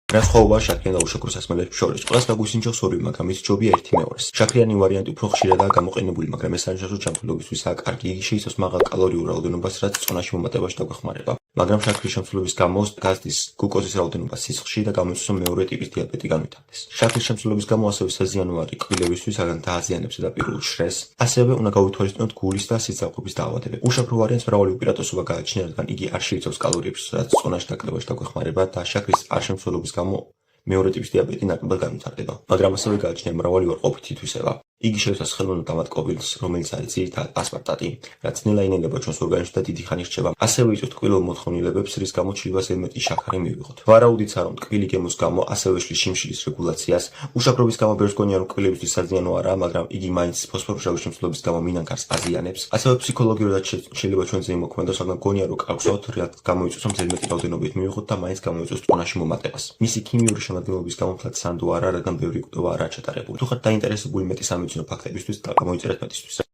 რა სხვაობაა შაქრიან და უშაქრო სასმელებს შორის? ყველას გაგვისინჯავს ორივე, მაგრამ მის ჯობია ერთი მეორეს. შაქრიანი ვარიანტი უფრო ხშირადაა გამოყენებული, მაგრამ ეს საერთაშორისო ჩამქრალობისთვისაა კარგი. იგი შეიცავს მაღალ კალორიულ რაოდენობას, რაც წონაში მომატებაში დაგვეხმარება. მაგრამ შაქრის შემცველობის გამო გაზრდის გლუკოზის რაოდენობა სისხლში და გამოიწვევს რომ მეორე ტიპის დიაბეტი განვითარდეს. შაქრის შემცველობის გამო ასევე საზიანოა კბილებისთვის, საგან დააზიანებს ზედაპირულ შრეს. ასევე უნდა გავითვალისწინოთ გულის და სისხლძარღვების დაავადებები. უშაქრო ვარიანტს მრავალი უპირატესობა გააჩნია, რადგან იგი არ შეიცავს კალორიებს, რაც წონაში დაკლებაში დაგვეხმარება და შაქრის არშემცველობის გამო მეორე ტიპის დიაბეტი ნაკლებად განვითარდება. მაგრამ ასევე გააჩნია მრავალი უარყოფითი თვისება. იგი შეიცავს ხელოვნურ დამატკოვილს, რომელიც არის ძირითადად ასპარტატი, რაც ნელა ინელება ჩვენს ორგანიზმში და დიდი ხანი რჩება. ასევე იწვევს ტკბილეულ მოთხოვნილებებს, რის გამო ჩილვაზე მეტი შაქარი მივიღოთ. ვარაუდიცა რომ ტკბილი გემოს გამო ასევე შლის შიმშილის რეგულაციას. უშაქრობის გამო ბევრს გონია რომ ტკბილებისთვის საზიანო არაა, მაგრამ იგი მაინც ფოსფორუშავის შემცველობის გამო მინანქარს აზიანებს. ასევე ფსიქოლოგიურად შეიძლება ჩვენზე იმოქმედოს, მაგრამ გონია რომ გაგსვათ, რაც გამოიწვევს რომ ძალიან მეტი რაოდენობით მივიღოთ და მაინც გამოიწვევს წონაში მომატებას. მისი ქიმიური შემადგენლობის გამო მთლად სანდო არა, რადგან ბევრი კვდობა არაა ჩატარებული. თუ ხართ დაინტერესებული მეტი სამედიცინო ფაქტებისთვის, გამოიწერეთ მეტისთვის.